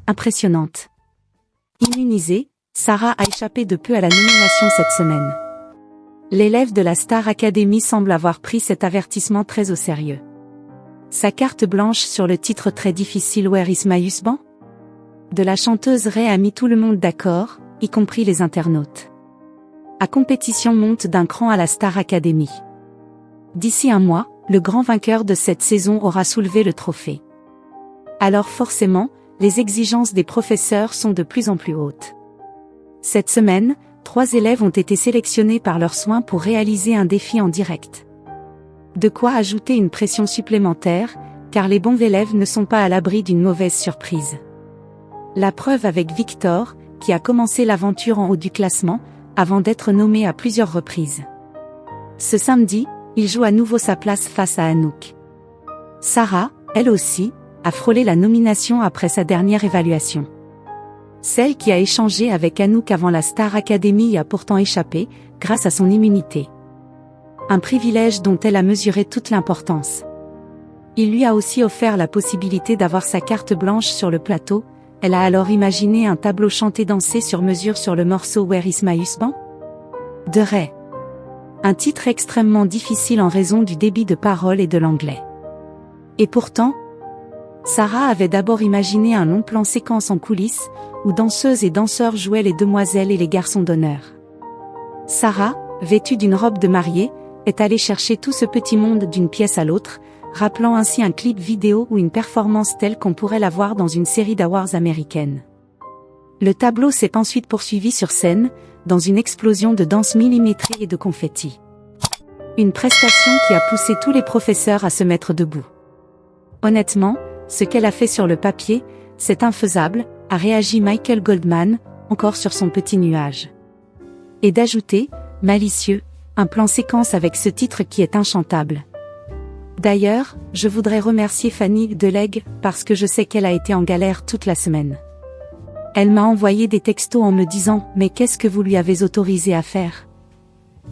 impressionnante. Immunisée, Sarah a échappé de peu à la nomination cette semaine. L'élève de la Star Academy semble avoir pris cet avertissement très au sérieux. Sa carte blanche sur le titre très difficile Where is my husband? De la chanteuse Ray a mis tout le monde d'accord, y compris les internautes. La compétition monte d'un cran à la Star Academy. D'ici un mois, le grand vainqueur de cette saison aura soulevé le trophée. Alors forcément, les exigences des professeurs sont de plus en plus hautes. Cette semaine, 3 élèves ont été sélectionnés par leurs soins pour réaliser un défi en direct. De quoi ajouter une pression supplémentaire, car les bons élèves ne sont pas à l'abri d'une mauvaise surprise. La preuve avec Victor, qui a commencé l'aventure en haut du classement, avant d'être nommé à plusieurs reprises. Ce samedi, il joue à nouveau sa place face à Anouk. Sarah, elle aussi, a frôlé la nomination après sa dernière évaluation. Celle qui a échangé avec Anouk avant la Star Academy a pourtant échappé, grâce à son immunité. Un privilège dont elle a mesuré toute l'importance. Il lui a aussi offert la possibilité d'avoir sa carte blanche sur le plateau. Elle a alors imaginé un tableau chanté-dansé sur mesure sur le morceau Where is my husband? De Ray. Un titre extrêmement difficile en raison du débit de paroles et de l'anglais. Et pourtant, Sarah avait d'abord imaginé un long plan séquence en coulisses, où danseuses et danseurs jouaient les demoiselles et les garçons d'honneur. Sarah, vêtue d'une robe de mariée, est allée chercher tout ce petit monde d'une pièce à l'autre, rappelant ainsi un clip vidéo ou une performance telle qu'on pourrait la voir dans une série d'awards américaine. Le tableau s'est ensuite poursuivi sur scène, dans une explosion de danse millimétrée et de confettis. Une prestation qui a poussé tous les professeurs à se mettre debout. Honnêtement, ce qu'elle a fait sur le papier, c'est infaisable, a réagi Michael Goldman, encore sur son petit nuage. Et d'ajouter, malicieux, un plan séquence avec ce titre qui est inchantable. D'ailleurs, je voudrais remercier Fanny Deleg, parce que je sais qu'elle a été en galère toute la semaine. Elle m'a envoyé des textos en me disant « Mais qu'est-ce que vous lui avez autorisé à faire ?»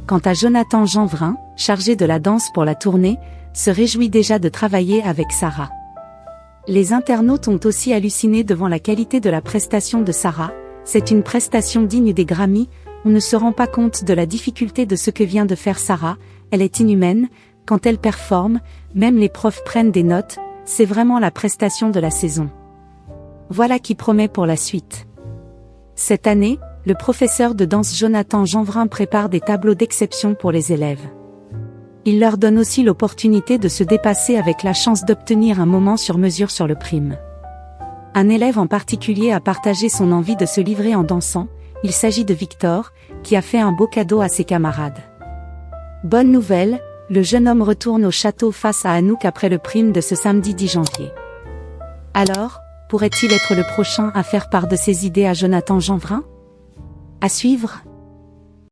Quant à Jonathan Jeanvrin, chargé de la danse pour la tournée, se réjouit déjà de travailler avec Sarah. Les internautes ont aussi halluciné devant la qualité de la prestation de Sarah. C'est une prestation digne des Grammy, on ne se rend pas compte de la difficulté de ce que vient de faire Sarah, elle est inhumaine, quand elle performe, même les profs prennent des notes, c'est vraiment la prestation de la saison. Voilà qui promet pour la suite. Cette année, le professeur de danse Jonathan Jeanvrin prépare des tableaux d'exception pour les élèves. Il leur donne aussi l'opportunité de se dépasser avec la chance d'obtenir un moment sur mesure sur le prime. Un élève en particulier a partagé son envie de se livrer en dansant, il s'agit de Victor, qui a fait un beau cadeau à ses camarades. Bonne nouvelle, le jeune homme retourne au château face à Anouk après le prime de ce samedi 10 janvier. Alors, pourrait-il être le prochain à faire part de ses idées à Jonathan Jeanvrin? À suivre.